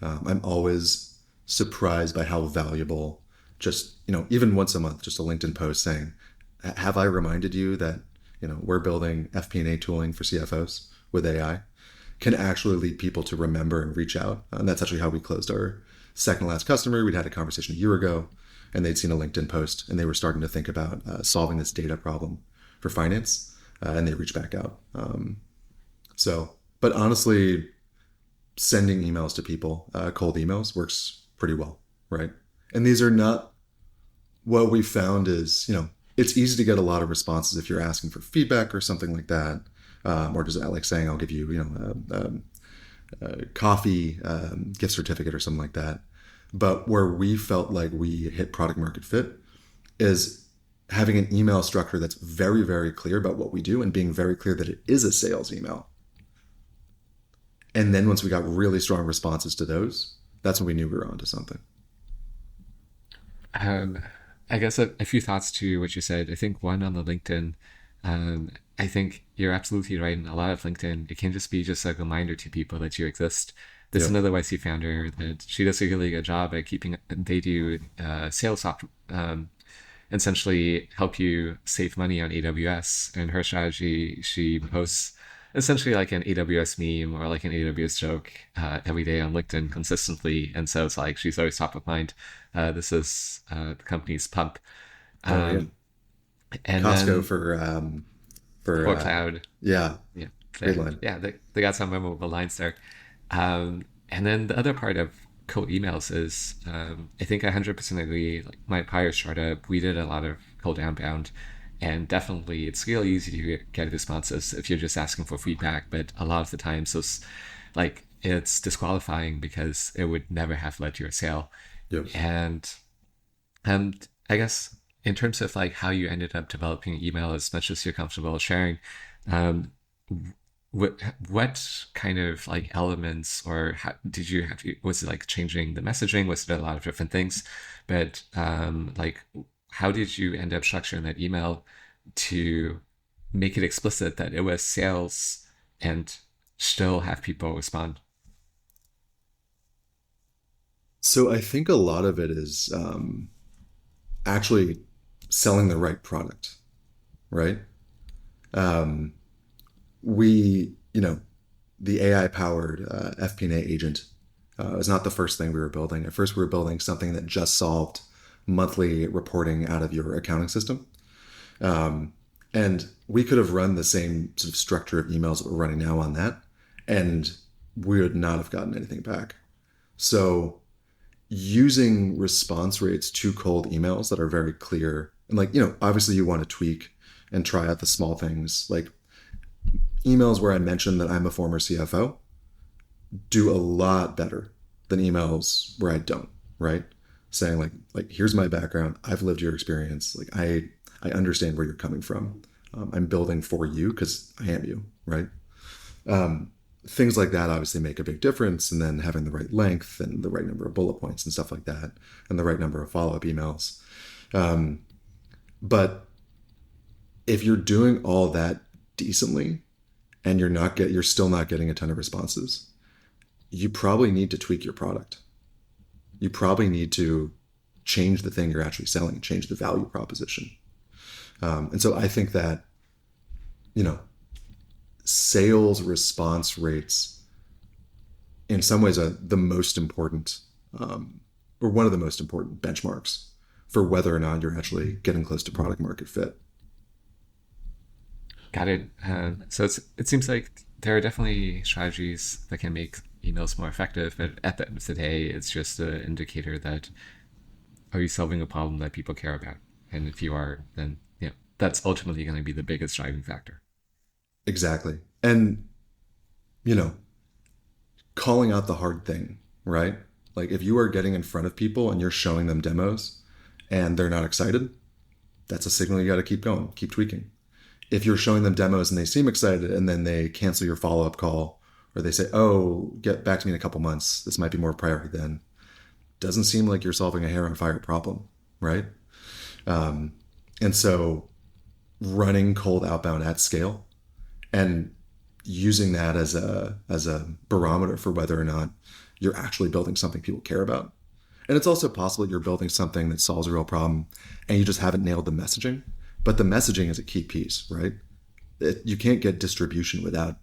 I'm always surprised by how valuable just, even once a month, just a LinkedIn post saying, have I reminded you that, we're building FP&A tooling for CFOs with AI can actually lead people to remember and reach out. And that's actually how we closed our second last customer. We'd had a conversation a year ago and they'd seen a LinkedIn post and they were starting to think about solving this data problem for finance. And they reached back out. But honestly, sending emails to people, cold emails works pretty well, right? And these are not, what we found is, it's easy to get a lot of responses if you're asking for feedback or something like that. Or just like saying, I'll give you, a coffee gift certificate or something like that. But where we felt like we hit product market fit is having an email structure that's very, very clear about what we do and being very clear that it is a sales email. And then once we got really strong responses to those, that's when we knew we were onto something. I guess a few thoughts to what you said. I think one on the LinkedIn, I think you're absolutely right. In a lot of LinkedIn, it can just be just a reminder to people that you exist. There's another YC founder that she does a really good job at keeping, they do sales essentially help you save money on AWS. And her strategy, she posts essentially like an AWS meme or like an AWS joke every day on LinkedIn consistently. And so it's like she's always top of mind. This is the company's pump. And Costco then, for cloud. Yeah. Great line. Yeah, they got some memorable lines there. And then the other part of cold emails is I think I 100% agree. Like my prior startup, we did a lot of cold outbound, and definitely it's really easy to get responses if you're just asking for feedback. But a lot of the time, it's disqualifying because it would never have led to a sale. Yep. And I guess in terms of like how you ended up developing email, as much as you're comfortable sharing, what what kind of like elements, or how, did you have to, was it like changing the messaging? Was it a lot of different things? But like, how did you end up structuring that email to make it explicit that it was sales and still have people respond? So I think a lot of it is actually selling the right product, right? Um, we, the AI powered FP&A agent is not the first thing we were building. At first, we were building something that just solved monthly reporting out of your accounting system. Um, and we could have run the same sort of structure of emails that we're running now on that, and we would not have gotten anything back. So using response rates to cold emails that are very clear, and like, obviously you want to tweak and try out the small things, like emails where I mention that I'm a former CFO do a lot better than emails where I don't, right? Saying like here's my background, I've lived your experience, like I understand where you're coming from. I'm building for you because I am you, right? Things like that obviously make a big difference, and then having the right length and the right number of bullet points and stuff like that, and the right number of follow-up emails. Um, but if you're doing all that decently and you're still not getting a ton of responses, you probably need to tweak your product. You probably need to change the thing you're actually selling, change the value proposition. And so I think that, you know, sales response rates in some ways are the most important, or one of the most important benchmarks for whether or not you're actually getting close to product market fit. Got it. So it seems like there are definitely strategies that can make emails more effective, but at the end of the day, it's just an indicator that, are you solving a problem that people care about? And if you are, then that's ultimately going to be the biggest driving factor. Exactly. And, you know, calling out the hard thing, right? Like if you are getting in front of people and you're showing them demos and they're not excited, that's a signal you got to keep going, keep tweaking. If you're showing them demos and they seem excited and then they cancel your follow-up call, or they say, oh, get back to me in a couple months, this might be more priority then, doesn't seem like you're solving a hair on fire problem, right? And so running cold outbound at scale and using that as a barometer for whether or not you're actually building something people care about. And it's also possible you're building something that solves a real problem and you just haven't nailed the messaging. But the messaging is a key piece, right? You can't get distribution without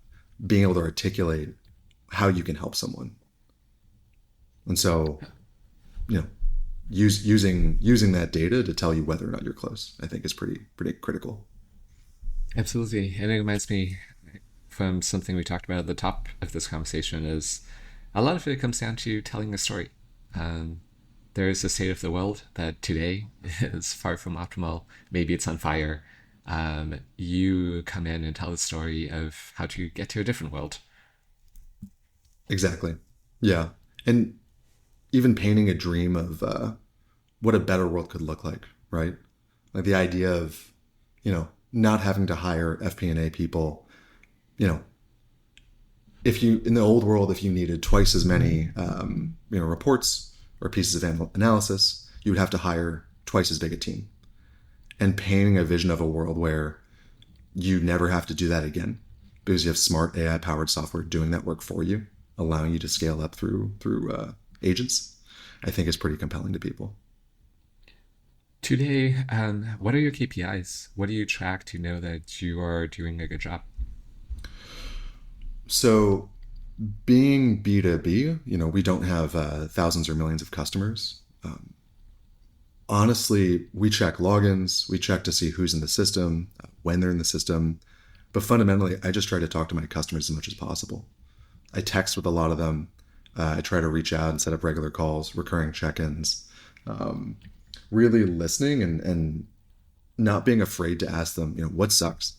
being able to articulate how you can help someone. And so, you know, using that data to tell you whether or not you're close, I think is pretty critical. Absolutely. And it reminds me from something we talked about at the top of this conversation is a lot of it comes down to telling a story. There is a state of the world that today is far from optimal. Maybe it's on fire. You come in and tell the story of how to get to a different world. Exactly. Yeah. And even painting a dream of what a better world could look like, right? Like the idea of, not having to hire FP&A people, if you, in the old world, if you needed twice as many, reports or pieces of analysis, you would have to hire twice as big a team. And painting a vision of a world where you never have to do that again because you have smart AI powered software doing that work for you, allowing you to scale up through agents, I think is pretty compelling to people. Today, what are your KPIs? What do you track to know that you are doing a good job? So being B2B, we don't have thousands or millions of customers. Honestly, we check logins, we check to see who's in the system, when they're in the system. But fundamentally, I just try to talk to my customers as much as possible. I text with a lot of them. I try to reach out and set up regular calls, recurring check-ins, really listening and not being afraid to ask them, what sucks,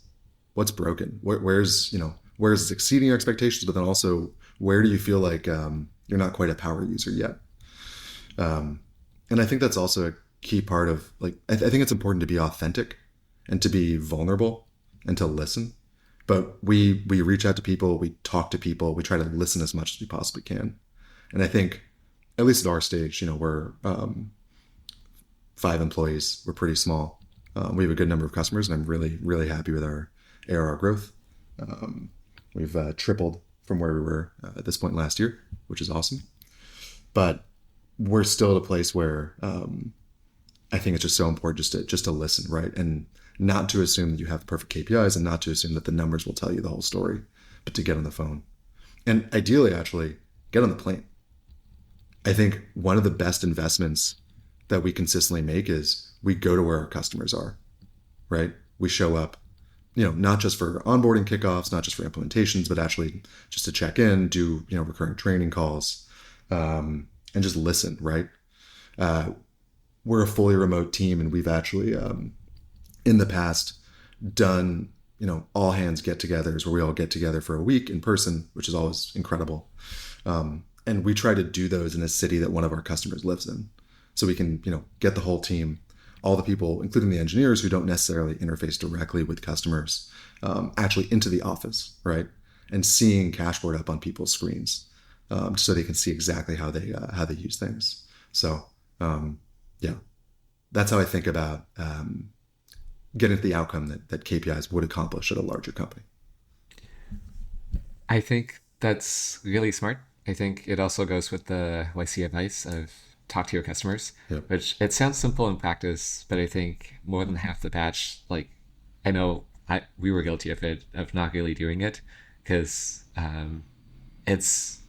what's broken, where's it exceeding your expectations, but then also where do you feel like you're not quite a power user yet? And I think that's also a key part of I think it's important to be authentic and to be vulnerable and to listen, But we reach out to people, we talk to people, we try to listen as much as we possibly can. And I think, at least at our stage, we're 5 employees. We're pretty small. We have a good number of customers, and I'm really, really happy with our ARR growth. We've tripled from where we were at this point last year, which is awesome. But we're still at a place where I think it's just so important just to listen, right? And not to assume that you have perfect KPIs, and not to assume that the numbers will tell you the whole story, but to get on the phone. And ideally, actually, get on the plane. I think one of the best investments that we consistently make is we go to where our customers are, right? We show up, not just for onboarding kickoffs, not just for implementations, but actually just to check in, do, recurring training calls, and just listen, right? We're a fully remote team, and we've actually, in the past, done, all hands get-togethers where we all get together for a week in person, which is always incredible. And we try to do those in a city that one of our customers lives in. So we can, get the whole team, all the people, including the engineers who don't necessarily interface directly with customers, actually into the office, right? And seeing Cashboard up on people's screens, so they can see exactly how they use things. So, yeah, that's how I think about getting to the outcome that KPIs would accomplish at a larger company. I think that's really smart. I think it also goes with the YC advice of talk to your customers, Yep. which it sounds simple in practice, but I think more than half the batch, like I know we were guilty of not really doing it, because it's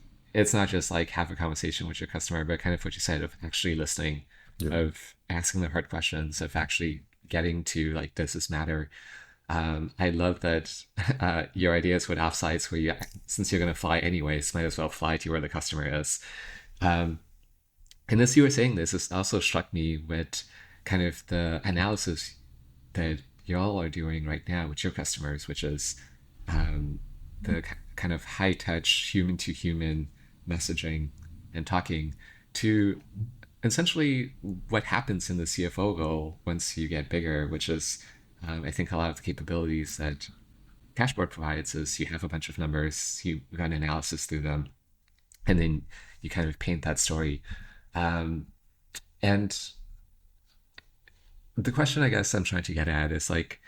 not just like have a conversation with your customer, but kind of what you said of actually listening, Yep. of asking the hard questions, of actually getting to like, does this matter? I love that your ideas with offsites where since you're going to fly anyways, might as well fly to where the customer is. And as you were saying this, it also struck me with kind of the analysis that y'all are doing right now with your customers, which is the kind of high touch human to human messaging and talking to essentially what happens in the CFO role once you get bigger, which is I think a lot of the capabilities that Cashboard provides is you have a bunch of numbers, you run analysis through them, and then you kind of paint that story. And the question I guess I'm trying to get at is like,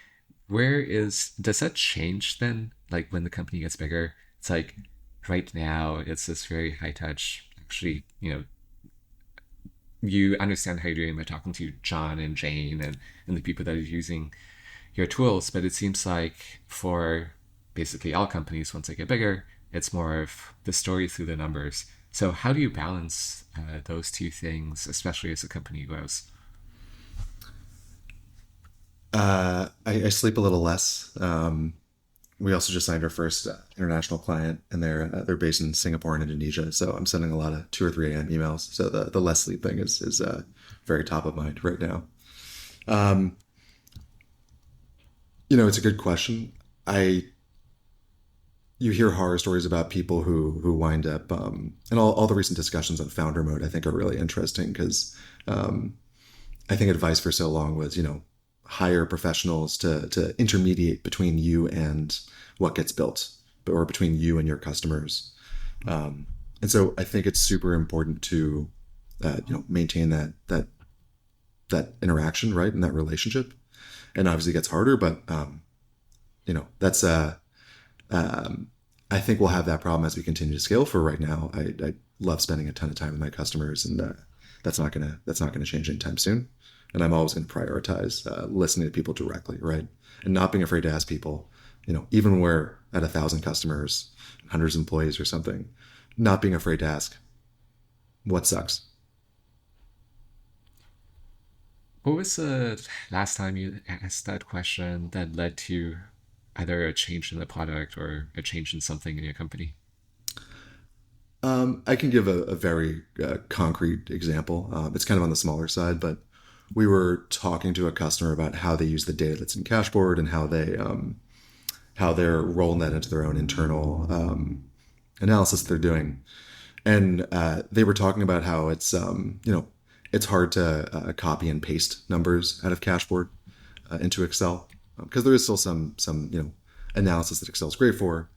does that change then? Like when the company gets bigger, it's like right now it's this very high touch, actually, you understand how you're doing by talking to John and Jane and the people that are using your tools, but it seems like for basically all companies, once they get bigger, it's more of the story through the numbers. So how do you balance those two things, especially as the company grows? I sleep a little less. We also just signed our first international client, and they're based in Singapore and Indonesia. So I'm sending a lot of 2 or 3 a.m. emails. So the less sleep thing is very top of mind right now. It's a good question. You hear horror stories about people who wind up, and all the recent discussions on founder mode I think are really interesting because I think advice for so long was, hire professionals to intermediate between you and what gets built, or between you and your customers. And so I think it's super important to, maintain that interaction, right, and that relationship. And obviously it gets harder, but that's I think we'll have that problem as we continue to scale. For right now, I love spending a ton of time with my customers, and that's not gonna change anytime soon. And I'm always going to prioritize listening to people directly, right, and not being afraid to ask people. Even when we're at 1,000 customers, hundreds of employees or something, not being afraid to ask, what sucks. What was the last time you asked that question that led to either a change in the product or a change in something in your company? I can give a very concrete example. It's kind of on the smaller side, but we were talking to a customer about how they use the data that's in Cashboard and how they're rolling that into their own internal analysis that they're doing. And they were talking about how it's hard to copy and paste numbers out of Cashboard into Excel because there is still some analysis that Excel is great for.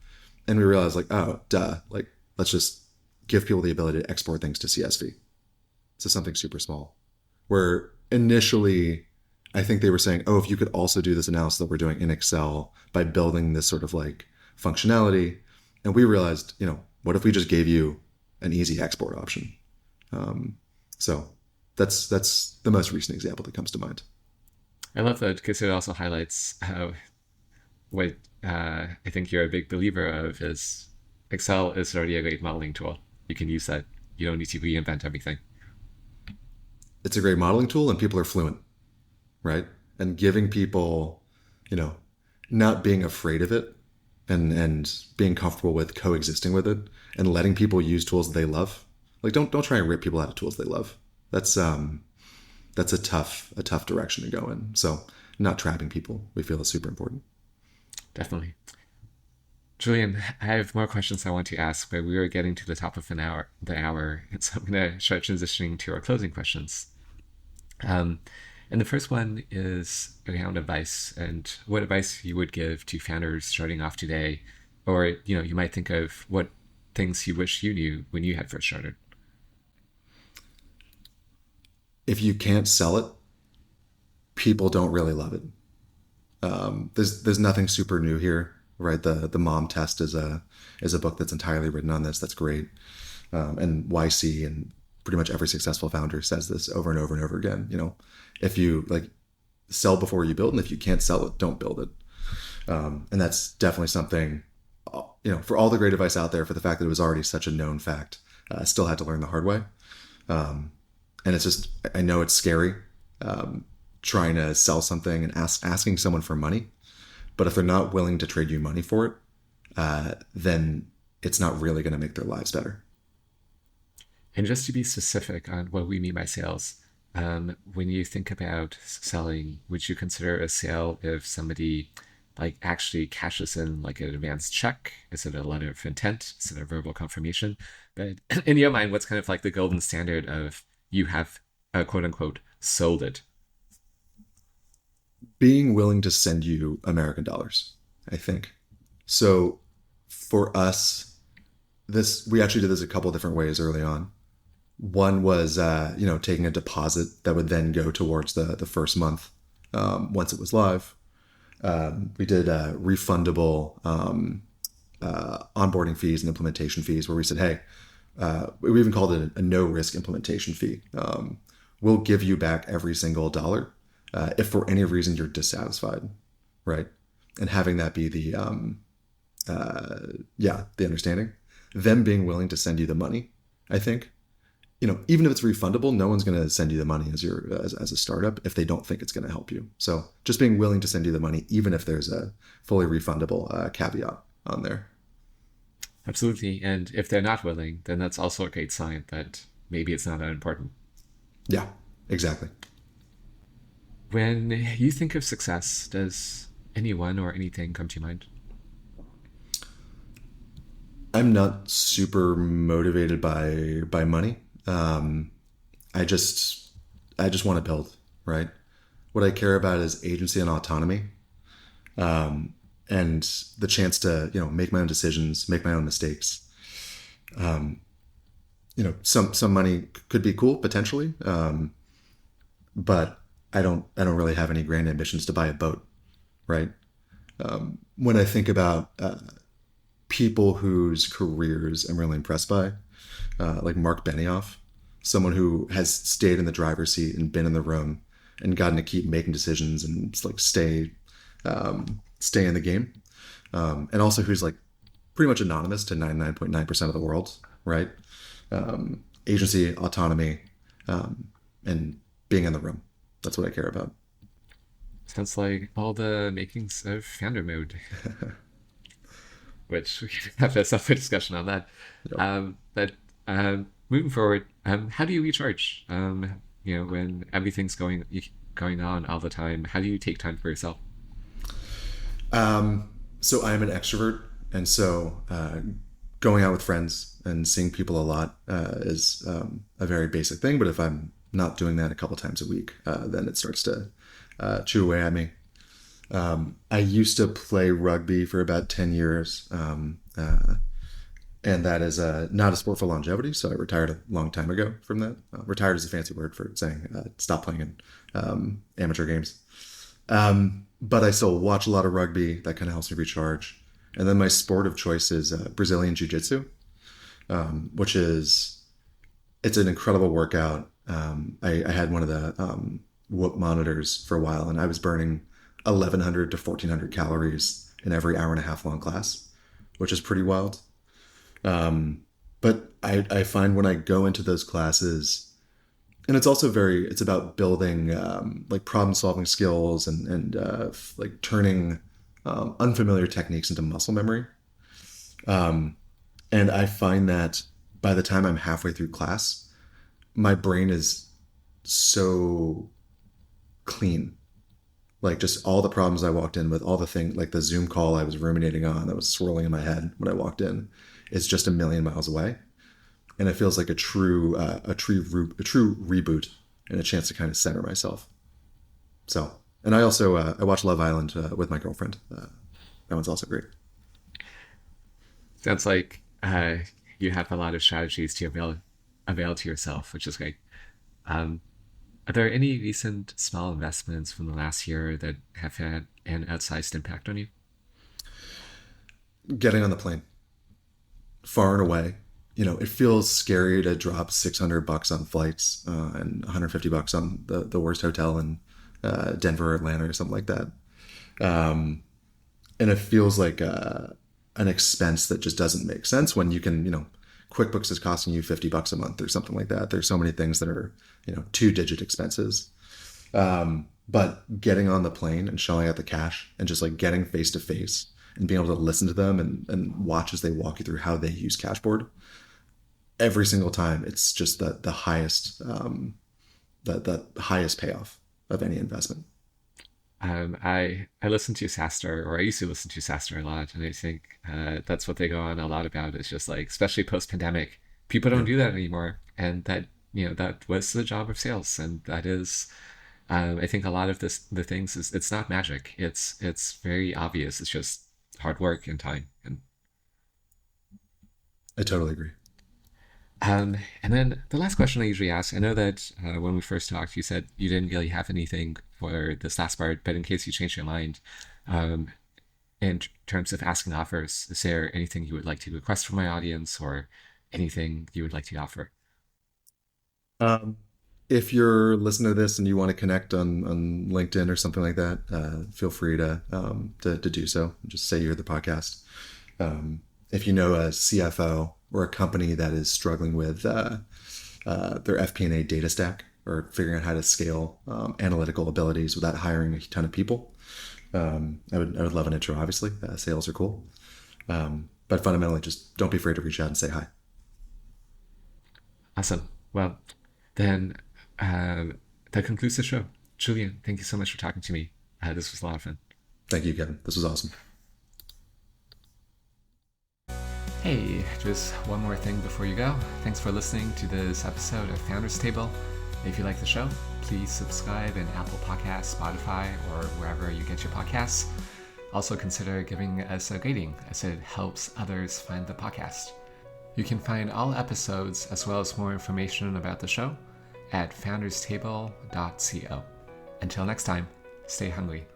And we realized like, oh, duh, like let's just give people the ability to export things to CSV. So something super small. Where initially, I think they were saying, oh, if you could also do this analysis that we're doing in Excel by building this sort of like functionality. And we realized, what if we just gave you an easy export option? So that's the most recent example that comes to mind. I love that because it also highlights how what I think you're a big believer of is Excel is already a great modeling tool. You can use that. You don't need to reinvent everything. It's a great modeling tool and people are fluent, right? And giving people, not being afraid of it and being comfortable with coexisting with it and letting people use tools that they love. Like don't try and rip people out of tools they love. That's a tough direction to go in. So not trapping people, we feel is super important. Definitely. Julian, I have more questions I want to ask, but we are getting to the top of the hour, and so I'm going to start transitioning to our closing questions. And the first one is around advice and what advice you would give to founders starting off today, or you might think of what things you wish you knew when you had first started. If you can't sell it, people don't really love it. There's nothing super new here, right? The Mom Test is a book that's entirely written on this. That's great. And YC and pretty much every successful founder says this over and over and over again. If you like sell before you build, and if you can't sell it, don't build it. And that's definitely something, for all the great advice out there, for the fact that it was already such a known fact, I still had to learn the hard way. And it's just, I know it's scary, trying to sell something and asking someone for money, but if they're not willing to trade you money for it, then it's not really going to make their lives better. And just to be specific on what we mean by sales, when you think about selling, would you consider a sale if somebody like actually cashes in like an advance check? Is it a letter of intent? Is it a verbal confirmation? But in your mind, what's kind of like the golden standard of you have quote unquote sold it? Being willing to send you American dollars, I think. So for us, we actually did this a couple of different ways early on. One was, taking a deposit that would then go towards the first month once it was live. We did refundable onboarding fees and implementation fees where we said, hey, we even called it a no-risk implementation fee. We'll give you back every single dollar if for any reason you're dissatisfied, right? And having that be the understanding. Them being willing to send you the money, I think. Even if it's refundable, no one's going to send you the money as a startup if they don't think it's going to help you. So just being willing to send you the money, even if there's a fully refundable caveat on there. Absolutely. And if they're not willing, then that's also a great sign that maybe it's not that important. Yeah, exactly. When you think of success, does anyone or anything come to mind? I'm not super motivated by money. I just want to build, right? What I care about is agency and autonomy, and the chance to, make my own decisions, make my own mistakes. Some money could be cool potentially. But I don't really have any grand ambitions to buy a boat, right? When I think about, people whose careers I'm really impressed by, like Mark Benioff, someone who has stayed in the driver's seat and been in the room and gotten to keep making decisions and just like stay in the game. And also who's like pretty much anonymous to 99.9% of the world, right? Agency, autonomy, and being in the room. That's what I care about. Sounds like all the makings of founder mode. Which we can have a separate discussion on that. Yep. But moving forward, how do you recharge? When everything's going on all the time, how do you take time for yourself? So I'm an extrovert, and so going out with friends and seeing people a lot is a very basic thing. But if I'm not doing that a couple times a week, then it starts to chew away at me. I used to play rugby for about 10 years. And that is not a sport for longevity. So I retired a long time ago from that. Retired is a fancy word for saying stop playing in amateur games. But I still watch a lot of rugby. That kind of helps me recharge. And then my sport of choice is Brazilian Jiu-Jitsu, which is, it's an incredible workout. I had one of the Whoop monitors for a while, and I was burning 1,100 to 1,400 calories in every hour and a half long class, which is pretty wild. But I find when I go into those classes, and it's also it's about building like problem solving skills and like turning unfamiliar techniques into muscle memory. And I find that by the time I'm halfway through class, my brain is so clean. Like just all the problems I walked in with, all the things, like the Zoom call I was ruminating on that was swirling in my head when I walked in, it's just a million miles away. And it feels like a true reboot and a chance to kind of center myself. So, and I also, I watch Love Island with my girlfriend. That one's also great. Sounds like you have a lot of strategies to avail to yourself, which is great. Are there any recent small investments from the last year that have had an outsized impact on you? Getting on the plane, far and away. You know, it feels scary to drop $600 on flights and $150 on the worst hotel in Denver or Atlanta or something like that. And it feels like an expense that just doesn't make sense when you can, you know, QuickBooks is costing you $50 a month or something like that. There's so many things that are, you know, 2-digit expenses. But getting on the plane and showing out the cash and just like getting face to face and being able to listen to them and watch as they walk you through how they use Cashboard, every single time, it's just the highest the highest payoff of any investment. I listen to SaaStr, or I used to listen to SaaStr a lot, and I think that's what they go on a lot about. It's just like, especially post pandemic, people don't Yeah, do that anymore, and that, you know, that was the job of sales, and that is, I think a lot of the things is, it's not magic. It's very obvious. It's just hard work and time. I totally agree. And then the last question I usually ask, I know that when we first talked, you said you didn't really have anything for this last part, but in case you change your mind, um, in terms of asking offers, is there anything you would like to request from my audience or anything you would like to offer? Um, if you're listening to this and you want to connect on LinkedIn or something like that, feel free to do so. Just say you're the podcast. If you know a CFO or a company that is struggling with their FP&A data stack or figuring out how to scale analytical abilities without hiring a ton of people, I would love an intro. Obviously, sales are cool, but fundamentally, just don't be afraid to reach out and say hi. Awesome. Well, then that concludes the show. Julian, thank you so much for talking to me. This was a lot of fun. Thank you, Kevin. This was awesome. Hey, just one more thing before you go. Thanks for listening to this episode of Founders Table. If you like the show, please subscribe in Apple Podcasts, Spotify, or wherever you get your podcasts. Also consider giving us a rating, as it helps others find the podcast. You can find all episodes as well as more information about the show at founderstable.co. Until next time, stay hungry.